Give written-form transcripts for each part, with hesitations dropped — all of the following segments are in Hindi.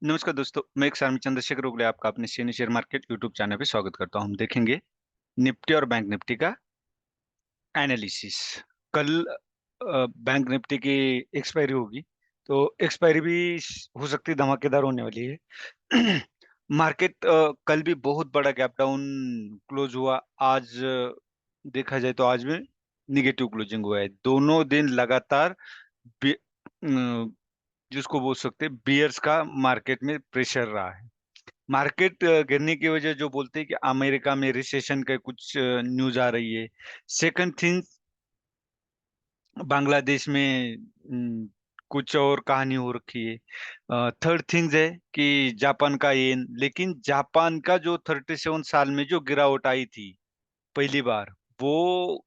नमस्कार दोस्तों, मैं एक स्वामी चंद्रशेखर उगले आपका अपने senior share market YouTube channel पे स्वागत करता हूँ। हम देखेंगे निफ्टी और बैंक निफ्टी का एनालिसिस। कल बैंक निफ्टी की एक्सपायरी होगी, तो एक्सपायरी भी हो सकती है धमाकेदार होने वाली है। मार्केट कल भी बहुत बड़ा गैप डाउन क्लोज हुआ। आज देखा जाए तो आज भी निगेटिव क्लोजिंग हुआ है। दोनों दिन लगातार बे- अ, जिसको बोल सकते हैं बियर्स का मार्केट में प्रेशर रहा है। मार्केट गिरने की वजह जो बोलते हैं कि अमेरिका में रिसेशन का कुछ न्यूज आ रही है। सेकंड थिंग, बांग्लादेश में कुछ और कहानी हो रखी है। थर्ड थिंग्स है कि जापान का येन, लेकिन जापान का जो 37 साल में जो गिरावट आई थी पहली बार, वो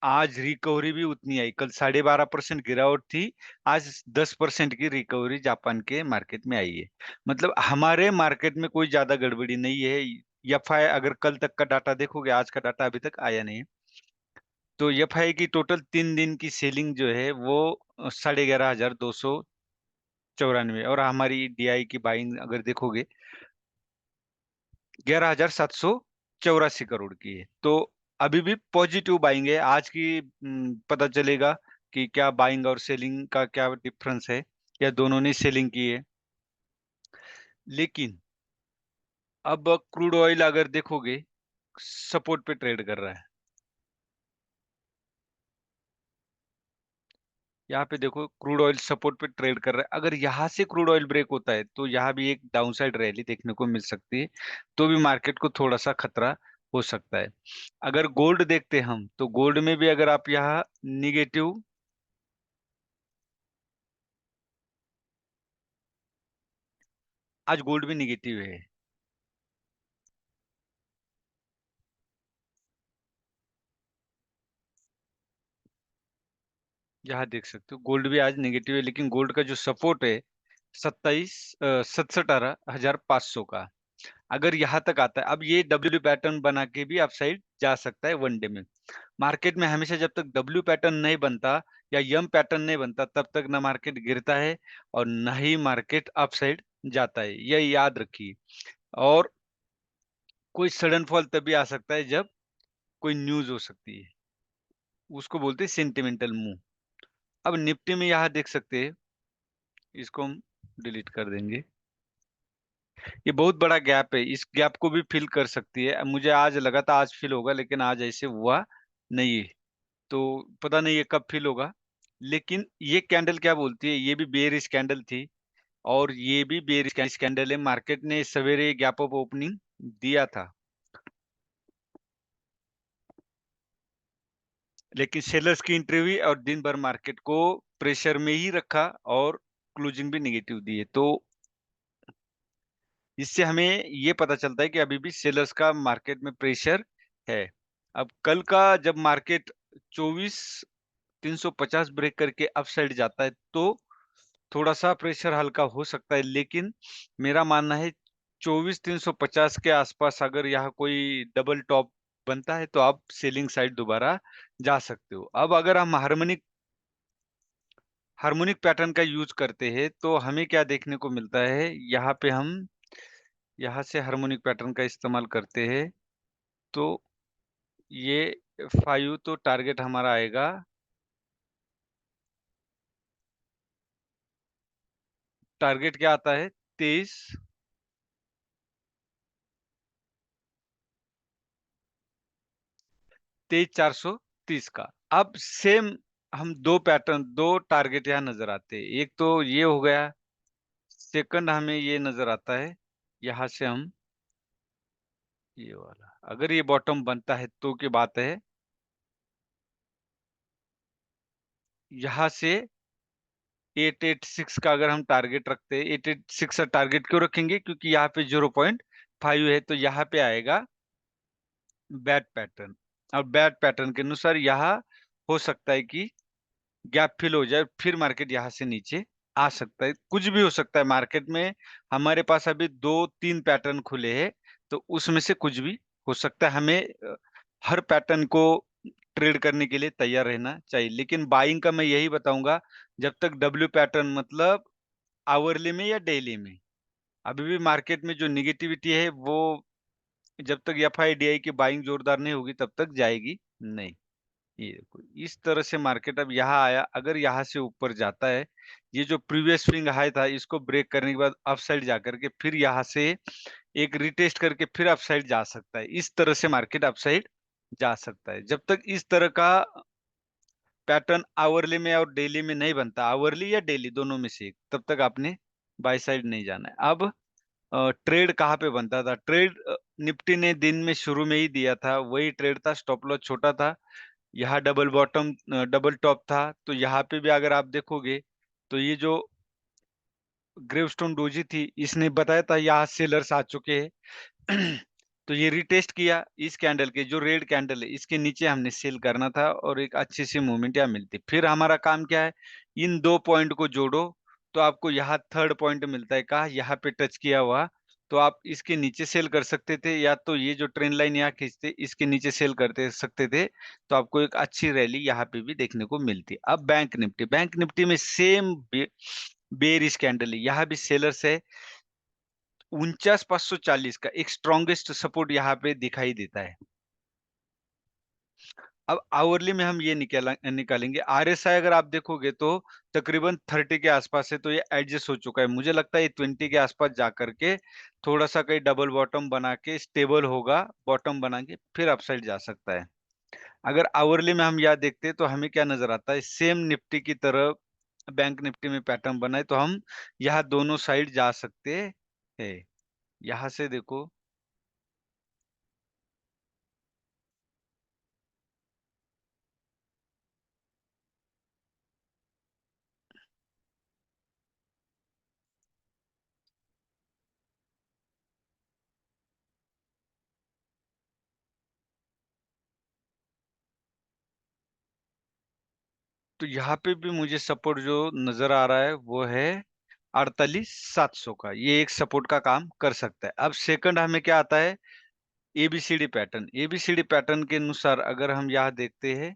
आज रिकवरी भी उतनी आई। कल 12.5% गिरावट थी, आज 10% की रिकवरी जापान के मार्केट में आई है। मतलब हमारे मार्केट में कोई ज्यादा गड़बड़ी नहीं है। एफआई अगर कल तक का डाटा देखोगे, आज का डाटा अभी तक आया नहीं है, तो एफआई की टोटल 3 दिन की सेलिंग जो है वो 11,294, और हमारी डीआई की बाइंग अगर देखोगे 11,784 करोड़ की है। तो अभी भी पॉजिटिव बाइंग है। आज की पता चलेगा कि क्या बाइंग और सेलिंग का क्या डिफरेंस है, या दोनों ने सेलिंग की है। लेकिन अब क्रूड ऑयल अगर देखोगे, सपोर्ट पे ट्रेड कर रहा है। यहाँ पे देखो क्रूड ऑयल सपोर्ट पे ट्रेड कर रहा है। अगर यहाँ से क्रूड ऑयल ब्रेक होता है तो यहाँ भी एक डाउनसाइड रैली देखने को मिल सकती है, तो भी मार्केट को थोड़ा सा खतरा हो सकता है। अगर गोल्ड देखते हैं हम, तो गोल्ड में भी अगर आप यहाँ निगेटिव, आज गोल्ड भी निगेटिव है। यहाँ देख सकते हो गोल्ड भी आज नेगेटिव है, लेकिन गोल्ड का जो सपोर्ट है 67,67,500 का। अगर यहाँ तक आता है, अब ये डब्ल्यू पैटर्न बना के भी अपसाइड जा सकता है वन डे में। मार्केट में हमेशा जब तक डब्ल्यू पैटर्न नहीं बनता या यम पैटर्न नहीं बनता, तब तक ना मार्केट गिरता है और ना ही मार्केट अपसाइड जाता है, यह याद रखिए। और कोई सडन फॉल तभी आ सकता है जब कोई न्यूज हो सकती है, उसको बोलते हैं सेंटिमेंटल मूव। अब निफ्टी में यहाँ देख सकते हैं, इसको हम डिलीट कर देंगे। ये बहुत बड़ा गैप है, इस गैप को भी फिल कर सकती है। मुझे आज लगा था आज फिल होगा, लेकिन आज ऐसे हुआ नहीं है, तो पता नहीं ये कब फिल होगा। लेकिन ये कैंडल क्या बोलती है, ये भी बेयरिश कैंडल थी, और ये भी बेयरिश कैंडल है। मार्केट ने सवेरे गैप अप ओपनिंग दिया था, लेकिन सेलर्स की एंट्री हुई और दिन भर मार्केट को प्रेशर में ही रखा, और क्लोजिंग भी नेगेटिव दी है। तो इससे हमें ये पता चलता है कि अभी भी सेलर्स का मार्केट में प्रेशर है। अब कल का जब मार्केट 24,350 ब्रेक करके अप साइड जाता है, तो थोड़ा सा प्रेशर हल्का हो सकता है। लेकिन मेरा मानना है 24,350 के आसपास अगर यहाँ कोई डबल टॉप बनता है, तो आप सेलिंग साइड दोबारा जा सकते हो। अब अगर हम हार्मोनिक हार्मोनिक पैटर्न का यूज करते हैं, तो हमें क्या देखने को मिलता है। यहाँ पे हम यहाँ से हार्मोनिक पैटर्न का इस्तेमाल करते हैं, तो ये 5 तो टारगेट हमारा आएगा। टारगेट क्या आता है, 23,430 का। अब सेम हम दो टारगेट यहाँ नजर आते हैं। एक तो ये हो गया, सेकंड हमें ये नजर आता है, यहाँ से हम ये वाला, अगर ये बॉटम बनता है तो की बात है। यहाँ से 886 का अगर हम टारगेट रखते हैं, 886 का टारगेट क्यों रखेंगे, क्योंकि यहाँ पे 0.5 है, तो यहाँ पे आएगा बैड पैटर्न। और बैड पैटर्न के अनुसार यहाँ हो सकता है कि गैप फिल हो जाए, फिर मार्केट यहाँ से नीचे आ सकता है। कुछ भी हो सकता है मार्केट में। हमारे पास अभी 2-3 पैटर्न खुले हैं, तो उसमें से कुछ भी हो सकता है। हमें हर पैटर्न को ट्रेड करने के लिए तैयार रहना चाहिए। लेकिन बाइंग का मैं यही बताऊंगा, जब तक डब्ल्यू पैटर्न, मतलब आवरली में या डेली में, अभी भी मार्केट में जो निगेटिविटी है वो जब तक एफआईडीआई की बाइंग जोरदार नहीं होगी तब तक जाएगी नहीं। ये देखो इस तरह से मार्केट अब यहाँ आया, अगर यहाँ से ऊपर जाता है, ये जो प्रीवियस स्विंग हाई था इसको ब्रेक करने के बाद अप साइड जा करके फिर यहाँ से एक रिटेस्ट करके फिर अप साइड जा सकता है। इस तरह से मार्केट अप साइड जा सकता है। जब तक इस तरह का पैटर्न आवरली में और डेली में नहीं बनता, आवरली या डेली दोनों में से एक, तब तक आपने बाय साइड नहीं जाना है। अब ट्रेड कहाँ पे बनता था? ट्रेड निफ्टी ने दिन में शुरू में ही दिया था, वही ट्रेड था। स्टॉप लॉस छोटा था, यहाँ डबल बॉटम डबल टॉप था। तो यहाँ पे भी अगर आप देखोगे तो ये जो ग्रेवस्टोन डोजी थी, इसने बताया था यहाँ सेलर्स आ चुके हैं। तो ये रिटेस्ट किया इस कैंडल के, जो रेड कैंडल है इसके नीचे हमने सेल करना था और एक अच्छी सी मूवमेंट यहाँ मिलती। फिर हमारा काम क्या है, इन दो पॉइंट को जोड़ो तो आपको यहाँ थर्ड पॉइंट मिलता है। कहा यहाँ पे टच किया हुआ, तो आप इसके नीचे सेल कर सकते थे, या तो ये जो ट्रेंड लाइन यहाँ खींचते इसके नीचे सेल करते सकते थे। तो आपको एक अच्छी रैली यहाँ पे भी देखने को मिलती। अब बैंक निफ्टी में सेम बेरिश कैंडल है, यहाँ भी सेलर्स है। 49,540 का एक स्ट्रॉन्गेस्ट सपोर्ट यहाँ पे दिखाई देता है। अब आवरली में हम ये निकालेंगे आरएसआई। अगर आप देखोगे तो तकरीबन 30 के आसपास है, तो ये एडजस्ट हो चुका है। मुझे लगता है ये 20 के आसपास जा करके थोड़ा सा कहीं डबल बॉटम बना के स्टेबल होगा, बॉटम बना के फिर अपसाइड जा सकता है। अगर आवरली में हम यहाँ देखते हैं तो हमें क्या नजर आता है, सेम निफ्टी की तरह बैंक निफ्टी में पैटर्न बना है। तो हम यहाँ दोनों साइड जा सकते हैं। यहाँ से देखो, तो यहाँ पे भी मुझे सपोर्ट जो नजर आ रहा है वो है 48,700 का। ये एक सपोर्ट का काम कर सकता है। अब सेकंड हमें क्या आता है, एबीसीडी पैटर्न। एबीसीडी पैटर्न के अनुसार अगर हम यहाँ देखते हैं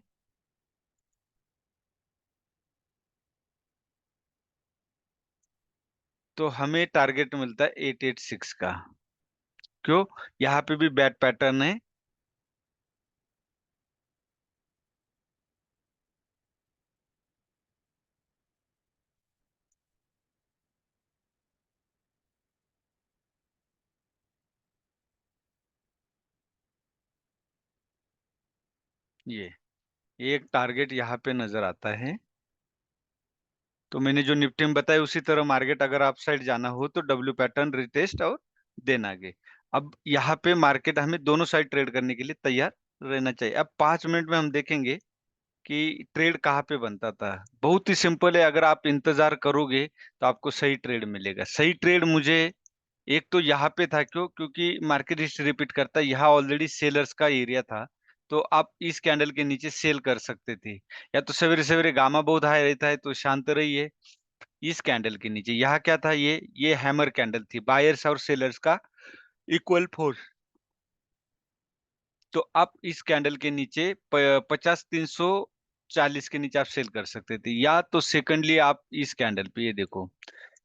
तो हमें टारगेट मिलता है 886 का। क्यों? यहाँ पे भी बैड पैटर्न है। ये एक टारगेट यहाँ पे नजर आता है। तो मैंने जो निफ्टी में बताया उसी तरह मार्केट अगर आप साइड जाना हो तो डब्ल्यू पैटर्न रिटेस्ट और देना आगे। अब यहाँ पे मार्केट हमें दोनों साइड ट्रेड करने के लिए तैयार रहना चाहिए। अब 5 मिनट में हम देखेंगे कि ट्रेड कहाँ पे बनता था। बहुत ही सिंपल है, अगर आप इंतजार करोगे तो आपको सही ट्रेड मिलेगा। सही ट्रेड मुझे एक तो यहाँ पे था, क्योंकि मार्केट हिस्ट्री रिपीट करता है, यहाँ ऑलरेडी सेलर्स का एरिया था। तो आप इस कैंडल के नीचे सेल कर सकते थे, या तो सवेरे सवेरे गामा बहुत हाई रहता है तो शांत रहिए। इस कैंडल के नीचे यहाँ क्या था, ये हैमर कैंडल थी, बायर्स और सेलर्स का इक्वल फोर्स। तो आप इस कैंडल के नीचे 50,340 के नीचे आप सेल कर सकते थे। या तो सेकंडली आप इस कैंडल पे ये देखो,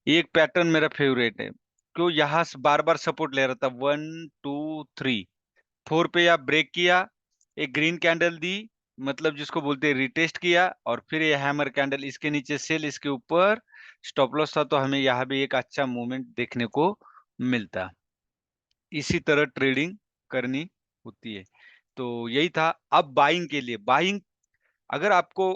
एक पैटर्न मेरा फेवरेट है। क्यों? यहाँ से बार बार सपोर्ट ले रहा था, 1 2 3 4 पे आप ब्रेक किया, एक ग्रीन कैंडल दी, मतलब जिसको बोलते हैं रिटेस्ट किया, और फिर ये हैमर कैंडल, इसके नीचे सेल, इसके ऊपर स्टॉप लॉस था। तो हमें यहाँ भी एक अच्छा मूवमेंट देखने को मिलता। इसी तरह ट्रेडिंग करनी होती है। तो यही था। अब बाइंग के लिए, बाइंग अगर आपको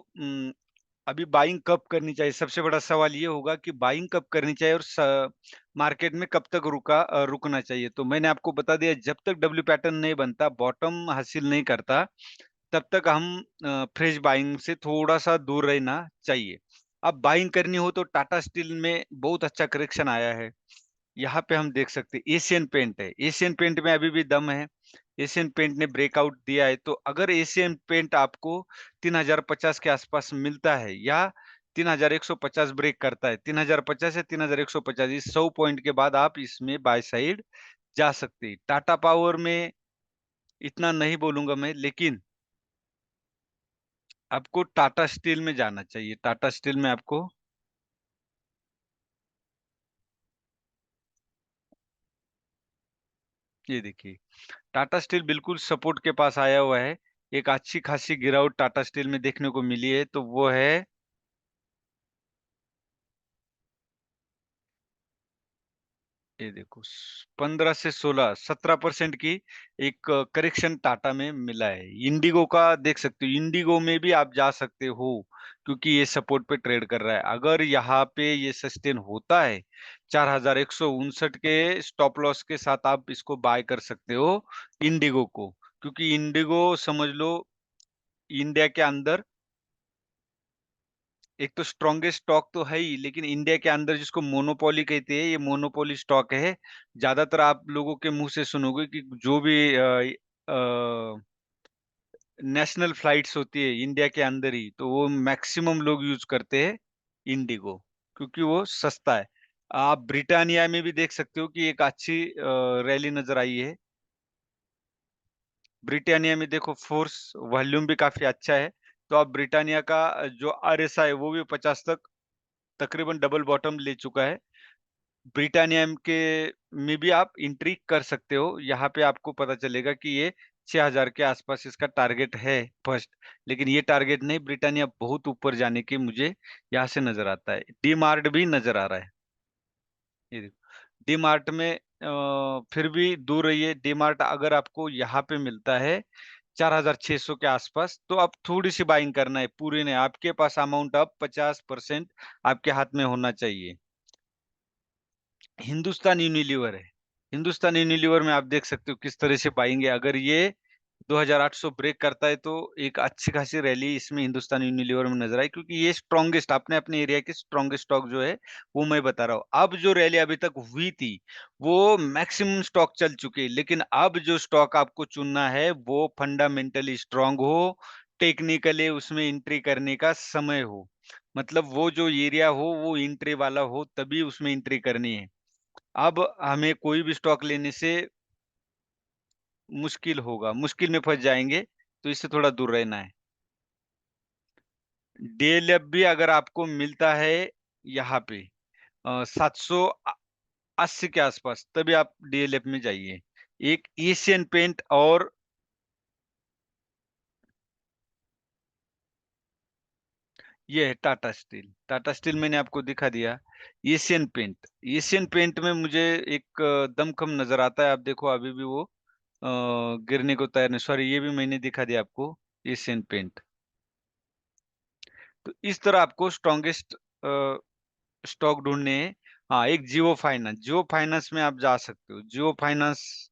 अभी बाइंग कब करनी चाहिए, सबसे बड़ा सवाल ये होगा कि बाइंग कब करनी चाहिए और मार्केट में कब तक रुकना चाहिए। तो मैंने आपको बता दिया, जब तक डब्ल्यू पैटर्न नहीं बनता, बॉटम हासिल नहीं करता, तब तक हम फ्रेश बाइंग से थोड़ा सा दूर रहना चाहिए। अब बाइंग करनी हो तो टाटा स्टील में बहुत अच्छा करेक्शन आया है। यहाँ पे हम देख सकते हैं एशियन पेंट है, एशियन पेंट में अभी भी दम है। एशियन पेंट ने ब्रेकआउट दिया है। तो अगर एशियन पेंट आपको 3,050 के आसपास मिलता है, या 3,150 ब्रेक करता है, 3,050 या 3,150, इस 100 पॉइंट के बाद आप इसमें बाय साइड जा सकते हैं। टाटा पावर में इतना नहीं बोलूंगा मैं, लेकिन आपको टाटा स्टील में जाना चाहिए। टाटा स्टील में आपको ये देखिए, टाटा स्टील बिल्कुल सपोर्ट के पास आया हुआ है। एक अच्छी खासी गिरावट टाटा स्टील में देखने को मिली है, तो वो है, ये देखो, 15 से 16, 17% की एक करेक्शन टाटा में मिला है। इंडिगो का देख सकते हो, इंडिगो में भी आप जा सकते हो, क्योंकि ये सपोर्ट पे ट्रेड कर रहा है। अगर यहाँ पे ये सस्टेन होता है, 4159 के स्टॉप लॉस के साथ आप इसको बाय कर सकते हो, इंडिगो को। क्योंकि इंडिगो समझ लो, इंडिया के अंदर एक तो स्ट्रॉन्गेस्ट स्टॉक तो है ही, लेकिन इंडिया के अंदर जिसको मोनोपोली कहते हैं, ये मोनोपोली स्टॉक है। ज्यादातर आप लोगों के मुंह से सुनोगे कि जो भी नेशनल फ्लाइट्स होती है इंडिया के अंदर ही, तो वो मैक्सिमम लोग यूज करते हैं इंडिगो, क्योंकि वो सस्ता है। आप ब्रिटानिया में भी देख सकते हो कि एक अच्छी रैली नजर आई है। ब्रिटानिया में देखो, फोर्स वॉल्यूम भी काफी अच्छा है। तो आप ब्रिटानिया का जो आरएसआई, वो भी 50 तक तकरीबन डबल बॉटम ले चुका है। ब्रिटानिया के में भी आप एंट्री कर सकते हो। यहाँ पे आपको पता चलेगा कि ये 6000 के आसपास इसका टारगेट है फर्स्ट। लेकिन ये टारगेट नहीं, ब्रिटानिया बहुत ऊपर जाने की मुझे यहाँ से नजर आता है। डी मार्ट भी नजर आ रहा है, ये देखो। डी मार्ट में फिर भी दूर रहिए। डी मार्ट अगर आपको यहाँ पे मिलता है 4600 के आसपास, तो आप थोड़ी सी बाइंग करना है, पूरी नहीं। आपके पास अमाउंट अब 50% आपके हाथ में होना चाहिए। हिंदुस्तान यूनिलीवर है। हिंदुस्तान यूनिलीवर में आप देख सकते हो किस तरह से पाएंगे। अगर ये 2800 ब्रेक करता है, तो एक अच्छी खासी रैली इसमें हिंदुस्तान यूनिलीवर में नजर आई, क्योंकि ये स्ट्रॉन्गेस्ट, अपने अपने एरिया के स्ट्रॉन्गेस्ट स्टॉक जो है, वो मैं बता रहा हूँ। अब जो रैली अभी तक हुई थी, वो मैक्सिमम स्टॉक चल चुके हैं। लेकिन अब जो स्टॉक आपको चुनना है, वो फंडामेंटली स्ट्रांग हो, टेक्निकली उसमें एंट्री करने का समय हो। मतलब वो जो एरिया हो, वो एंट्री वाला हो, तभी उसमें एंट्री करनी है। अब हमें कोई भी स्टॉक लेने से मुश्किल होगा, मुश्किल में फंस जाएंगे, तो इससे थोड़ा दूर रहना है। डीएलएफ भी अगर आपको मिलता है यहाँ पे 780 के आसपास, तभी आप डीएलएफ में जाइए। एक एशियन पेंट और ये है टाटा स्टील। टाटा स्टील मैंने आपको दिखा दिया। एशियन पेंट, एशियन पेंट में मुझे एक दमखम नजर आता है। आप देखो, अभी भी वो गिरने को तैयार नहीं। सॉरी, ये भी मैंने दिखा दिया आपको, एशियन पेंट। तो इस तरह आपको स्ट्रॉन्गेस्ट स्टॉक ढूंढने हैं। हाँ, एक जियो फाइनेंस, जियो फाइनेंस में आप जा सकते हो। जियो फाइनेंस,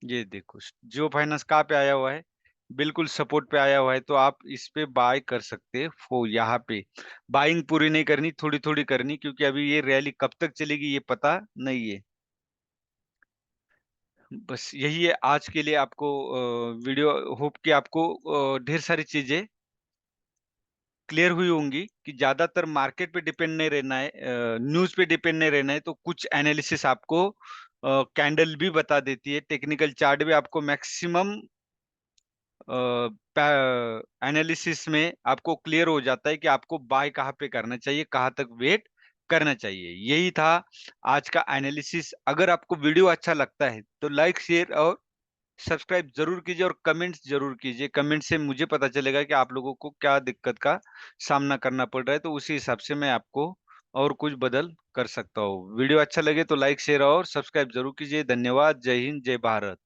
ये देखो, जियो फाइनेंस कहाँ पे आया हुआ है, बिल्कुल सपोर्ट पे आया हुआ है। तो आप इस पे बाय कर सकते हो। यहाँ पे बाइंग पूरी नहीं करनी, थोड़ी थोड़ी करनी, क्योंकि अभी ये रैली कब तक चलेगी ये पता नहीं है। बस यही है आज के लिए। आपको वीडियो, होप कि आपको ढेर सारी चीजें क्लियर हुई होंगी कि ज्यादातर मार्केट पे डिपेंड नहीं रहना है, न्यूज पे डिपेंड नहीं रहना है। तो कुछ एनालिसिस आपको कैंडल भी बता देती है, टेक्निकल चार्ट भी आपको मैक्सिमम एनालिसिस में आपको क्लियर हो जाता है कि आपको बाय कहाँ पे करना चाहिए, कहाँ तक वेट करना चाहिए। यही था आज का एनालिसिस। अगर आपको वीडियो अच्छा लगता है, तो लाइक, शेयर और सब्सक्राइब जरूर कीजिए, और कमेंट्स जरूर कीजिए। कमेंट से मुझे पता चलेगा कि आप लोगों को क्या दिक्कत का सामना करना पड़ रहा है, तो उसी हिसाब से मैं आपको और कुछ बदल कर सकता हूँ। वीडियो अच्छा लगे तो लाइक, शेयर और सब्सक्राइब जरूर कीजिए। धन्यवाद। जय हिंद, जय भारत।